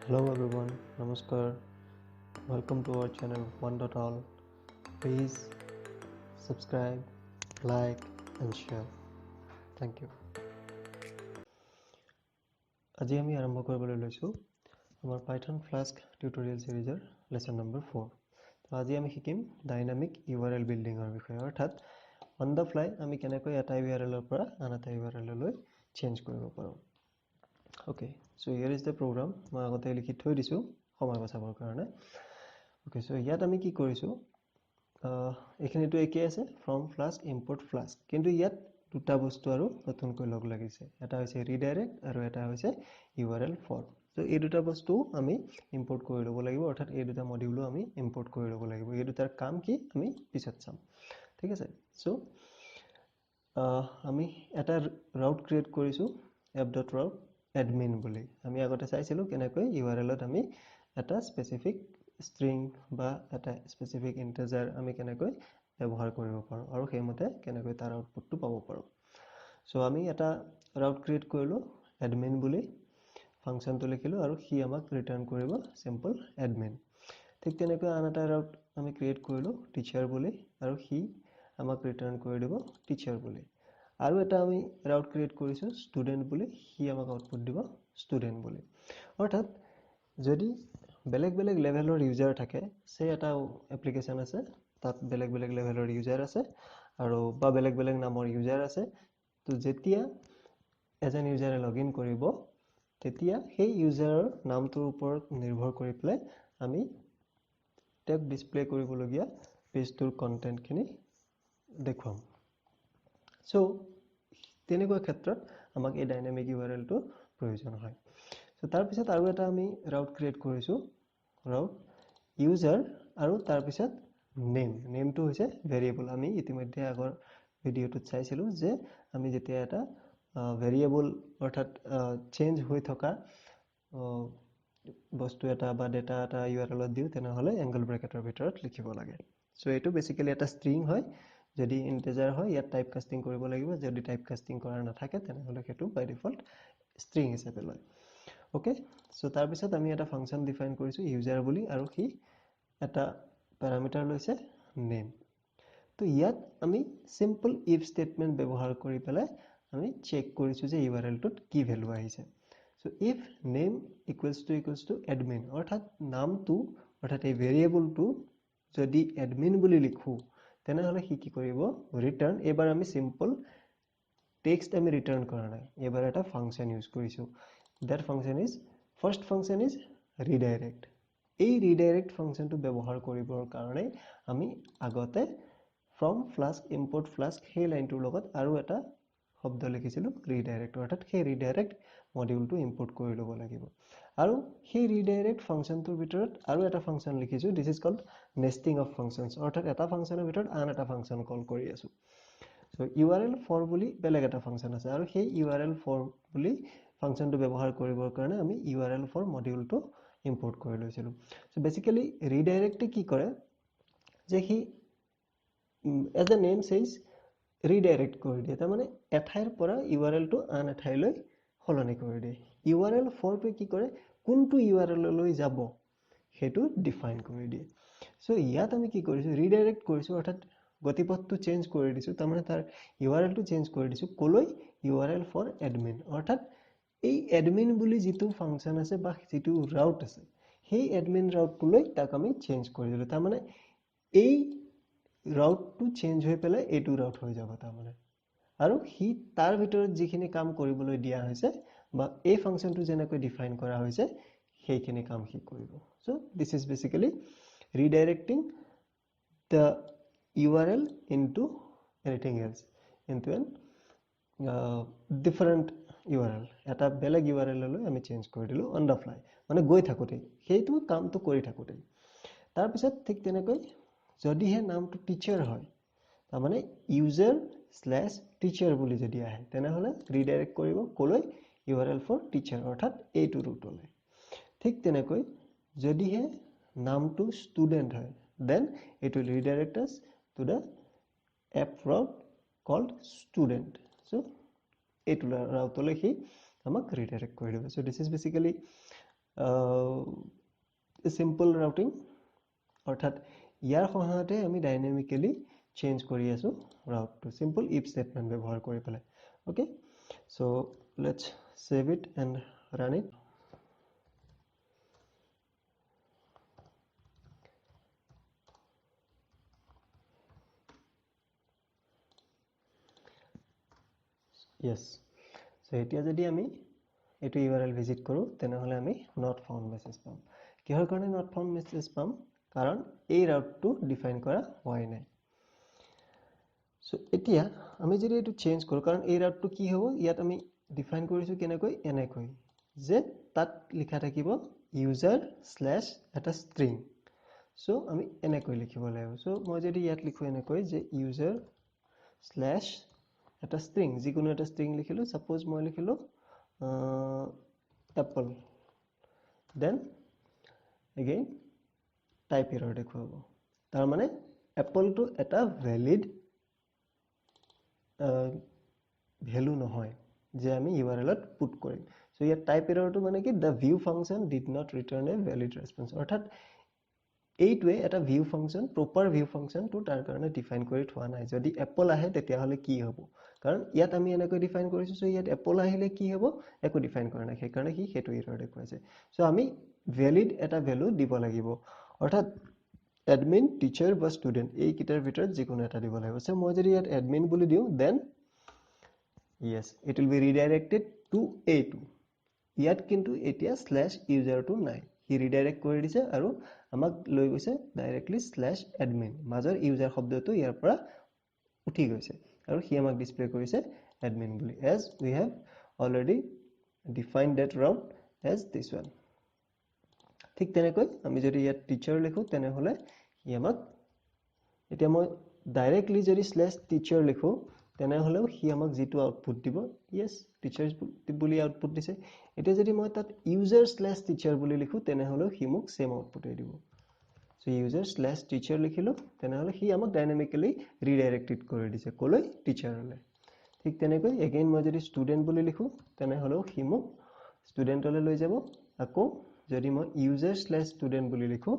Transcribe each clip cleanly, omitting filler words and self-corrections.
Hello everyone, Namaskar. Welcome to our channel One.all. Please subscribe, like and share. Thank you. আজি আমি আৰম্ভ কৰিবলৈ লৈছো আমাৰ Python Flask tutorial series lesson number 4. তো আজি আমি শিকিম dynamic URL building বিষয়ে অৰ্থাৎ on the fly আমি কেনেকৈ এটা URL পৰা আন এটা URL লৈ চেঞ্জ কৰিব পাৰোঁ. Okay, so here is the program. মই আগতে লিখি থৈ দিছো সময় বচাবৰ কাৰণে. Okay, so ইয়াত আমি কি কৰিছো এখানেটো একে আছে from Flask import Flask কিন্তু ইয়াত দুটা বস্তু আৰু নতুনকৈ লগ লাগিছে এটা হৈছে redirect আৰু এটা হৈছে URL for so এই দুটা বস্তু আমি ইম্পোৰ্ট কৰি ল'ব লাগিব অৰ্থাৎ এই দুটা মডিউলও আমি ইম্পোৰ্ট কৰি ল'ব লাগিব এই দুটাৰ কাম কি আমি পিছত চাম ঠিক আছে সো আমি এটা ৰাউট ক্ৰিয়েট কৰিছো app.route admin বুলি আমি আগতে চাইছিলো কেনেকৈ URL ত আমি এটা স্পেসিফিক string বা এটা স্পেসিফিক integer আমি কেনেকৈ ব্যৱহাৰ কৰিব পাৰো আৰু সেইমতে কেনেকৈ তাৰ আউটপুটটো পাব পাৰো সো আমি এটা ৰাউট ক্ৰিয়েট কৰিলো admin বুলি ফাংচনটো লিখিলো আৰু সি আমাক ৰিটাৰ্ন কৰিব সিম্পল admin ঠিক তেনেকৈ আন এটা ৰাউট আমি ক্ৰিয়েট কৰিলো টিচাৰ বুলি আৰু সি আমাক ৰিটাৰ্ন কৰি দিব টিচাৰ বুলি আৰু এটা আমি ৰাউট ক্ৰিয়েট কৰিছো ষ্টুডেন্ট বুলি সি আমাক আউটপুট দিব ষ্টুডেন্ট বুলি অৰ্থাৎ যদি বেলেগ বেলেগ লেভেলৰ ইউজাৰ থাকে সে এটা এপ্লিকেশন আছে তাত বেলেগ বেলেগ লেভেলৰ ইউজাৰ আছে আৰু বা বেলেগ বেলেগ নামৰ ইউজাৰ আছে তো যেতিয়া এজন ইউজাৰে লগইন কৰিব তেতিয়া সেই ইউজাৰৰ নামটোৰ ওপৰত নিৰ্ভৰ কৰি পেলাই আমি টেগ ডিসপ্লে কৰিবলগীয়া পেজটোৰ কন্টেন্টখিনি দেখুৱাম সো তেনেকুৱা ক্ষেত্ৰত আমাক এই ডাইনামিক URL টো প্ৰয়োজন হয় সো তাৰ পিছত আৰু এটা আমি ৰাউট ক্ৰিয়েট কৰিছো ৰাউট ইউজাৰ আৰু তাৰ পিছত নেমটো হৈছে ভেৰিয়েবল আমি ইতিমধ্যে আগৰ ভিডিওটোত চাইছিলো যে আমি যেতিয়া এটা ভেৰিয়েবল অৰ্থাৎ চেঞ্জ হৈ থকা বস্তু এটা বা ডেটা এটা URL ত দিও তেনেহলে এংগল ব্ৰেকেটৰ ভিতৰত লিখিব লাগে সো এটো বেসিক্যালি এটা স্ট্ৰিং হয় যদি ইন্টিজাৰ হয় ইয়াত টাইপ কাস্টিং কৰিব লাগিব যদি টাইপ কাস্টিং কৰা নাথাকে তেনেহলে হেতু বাই ডিফল্ট স্ট্ৰিং হিচাপে লয় ওকে সো তাৰ পিছত আমি এটা ফাংচন ডিফাইন কৰিছো ইউজাৰ বুলি আৰু কি এটা প্যাৰামিটাৰ লৈছে নেম তো ইয়াত আমি সিম্পল ইফ স্টেটমেন্ট ব্যৱহাৰ কৰি পেলাই আমি চেক কৰিছো যে URL টোত কি ভ্যালু আহিছে so if name equals to admin অৰ্থাৎ নামটো অৰ্থাৎ এই ভেৰিয়েবলটো যদি admin বুলি লিখো তেনেহলে কি কি কৰিব ৰিটাৰ্ন এবাৰ আমি সিম্পল টেক্সট আমি ৰিটাৰ্ন কৰা নাই এবাৰ এটা ফাংচন ইউজ কৰিছো that function is first function is redirect এই redirect ফাংচনটো ব্যৱহাৰ কৰিবৰ কাৰণে আমি আগতে from Flask import Flask সেই লাইনটোৰ লগত আৰু এটা শব্দ লিখিছিলো redirect অৰ্থাৎ সেই redirect মডিউলটো ইম্পোৰ্ট কৰি ল'ব লাগিব আৰু সেই redirect ফাংচনটোৰ ভিতৰত আৰু এটা ফাংচন লিখিছো this is called nesting of functions অৰ্থাৎ এটা ফাংচনৰ ভিতৰত আন এটা ফাংচন কল কৰি আছো সো URL for বুলি বেলেগ এটা ফাংচন আছে আৰু সেই URL for বুলি ফাংচনটো ব্যৱহাৰ কৰিবৰ কাৰণে আমি URL for মডিউলটো ইম্পোৰ্ট কৰি লৈছিলো সো বেসিক্যালি ৰিডাইৰেক্টে কি কৰে যে হি as the name says redirect কৰি দিয়ে তাৰ মানে এঠাইৰ পৰা URL টো আন এঠাইলৈ সলনি কৰি দিয়ে URL for টো কি কৰে কোনটো URL লৈ যাব হেতু ডিফাইন কৰি দিয়ে সো ইয়াত আমি কি কৰিছো ৰিডাইৰেক্ট কৰিছো অৰ্থাৎ গতিপথটো চেঞ্জ কৰি দিছো তাৰ মানে তাৰ URL টো চেঞ্জ কৰি দিছো কলৈ URL for admin অৰ্থাৎ এই admin বুলি যেটো ফাংচন আছে বা যেটো ৰাউট আছে সেই admin ৰাউটটো লৈ তাক আমি চেঞ্জ কৰি দিলো তাৰ মানে এই ৰাউটটো চেঞ্জ হৈ পেলাই এটো ৰাউট হৈ যাব তাৰ মানে আৰু হি তাৰ ভিতৰত যিখিনি কাম কৰিবলৈ দিয়া হৈছে বা এই ফাংচনটো যেনেকৈ ডিফাইন কৰা হৈছে সেইখিনি কাম হি কৰিব so this is basically redirecting the URL into anything else into an different URL এটা বেলেগ URL লৈ আমি চেঞ্জ কৰি দিলো on the fly মানে গৈ থাকোতে সেইটো কামটো কৰি থাকোতে তাৰ পিছত ঠিক তেনেকৈ যদি হে নামটো টিচাৰ হয় তাৰ মানে user/teacher বুলি যদি আহে তেনেহলে ৰিডাইৰেক্ট কৰিব কলৈ URL for teacher অৰ্থাৎ এইটো ৰুটলৈ ঠিক তেনেকৈ যদি হে নামটো ষ্টুডেন্ট হয় then it will redirect us to the app route called student so এইটো ৰাউটলৈ হি আমাক ৰিডাইৰেক্ট কৰি দিব so this is basically simple routing অৰ্থাৎ ইয়াৰ সহায়তে আমি ডাইনামিক্যালি চেঞ্জ কৰি আছো route to simple if statement ব্যৱহাৰ কৰি পেলাই okay so let's save it and run it yes so এতিয়া যদি আমি এটো URL ভিজিট কৰো তেনেহলে আমি not found message পাম কিহৰ কাৰণে not found message পাম কাৰণ এই ৰাউটটো ডিফাইন কৰা হোৱাই নাই সো এতিয়া আমি যদি এটো চেঞ্জ কৰো কাৰণ এই ৰাউটটো কি হ'ব ইয়াত আমি ডিফাইন কৰিছো কেনেকৈ এনেকৈ যে তাত লিখা থাকিব user / এটা string সো আমি এনেকৈ লিখিব লাগিব সো মই যদি ইয়াত লিখো এনেকৈ যে user / এটা string যিকোনো এটা string লিখিলো suppose মই লিখিলো apple then again type error দেখুৱাব তাৰ মানে apple টো এটা valid value নহয় যে আমি URL ত পুট কৰিম সো ইয়াত type error টো মানে কি the view function did not return a valid response অৰ্থাৎ এইটোৱে এটা view function proper view function টো তাৰ কাৰণে ডিফাইন কৰি থোৱা নাই যদি apple আহে তেতিয়া হলে কি হ'ব কাৰণ ইয়াত আমি এনেকৈ ডিফাইন কৰিছো সো ইয়াত apple আহিলে কি হ'ব একো ডিফাইন কৰা নাই সেই কাৰণে কি হেতু এৰৰ দেখুৱাইছে সো আমি valid এটা ভ্যালু দিব লাগিব অৰ্থাৎ admin teacher বা student এই কিটাৰ ভিতৰত যিকোনো এটা দিব লাগিব সো মই যদি ইয়াত admin বুলি দিও then yes it will be redirected to a2 ইয়াত কিন্তু এতিয়া /user টো নাই হি ৰিডাইৰেক্ট কৰি দিছে আৰু আমাক লৈ গৈছে ডাইৰেক্টলি /admin মাজৰ ইউজাৰ শব্দটো ইয়াৰ পৰা উঠি গৈছে আৰু হি আমাক ডিসপ্লে কৰিছে admin বুলি as we have already defined that route as this one ঠিক তেনেকৈ আমি যদি ইয়াত টিচাৰ লিখো তেনেহলে হি আমাক এতিয়া মই ডাইৰেক্টলি যদি /teacher লিখো তেনেহলে হি আমাক যেটো আউটপুট দিব yes টিচাৰ্স বুলি আউটপুট দিছে এতিয়া যদি মই তাত user /teacher বুলি লিখো তেনেহলে হি মোক সেম আউটপুট দিব সো user /teacher লিখিলো তেনেহলে হি আমাক ডাইনামিক্যালি ৰিডাইৰেক্টেড কৰি দিছে কলৈ টিচাৰলৈ ঠিক তেনেকৈ এগেইন মই যদি ষ্টুডেন্ট বুলি লিখো তেনেহলে হি মোক ষ্টুডেন্টলৈ লৈ যাব আকৌ যদি মই user /student বুলি লিখো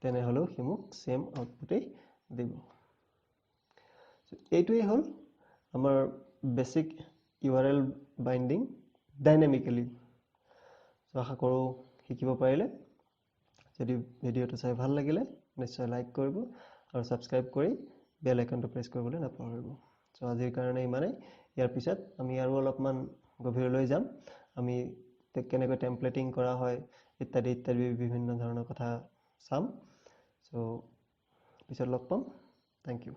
তেনেহলে হি মোক সেম আউটপুটে দিব এইটোই হল আমাৰ basic URL binding dynamically so আশা কৰো শিকিব পাৰিলে যদি ভিডিওটো চাই ভাল লাগিলে নিশ্চয় লাইক কৰিব আৰু সাবস্ক্ৰাইব কৰি বেল আইকনটো প্ৰেছ কৰিবলৈ নাপাহৰিব সো আজিৰ কাৰণে ইমানে ইয়াৰ পিছত আমি আৰু অলপমান গভীৰলৈ যাম আমি কেনেকৈ টেমপ্লেটিং কৰা হয় ইত্যাদি ইত্যাদি বিভিন্ন ধৰণৰ কথা চাম সো পিছত লগ পাম থ্যাংক ইউ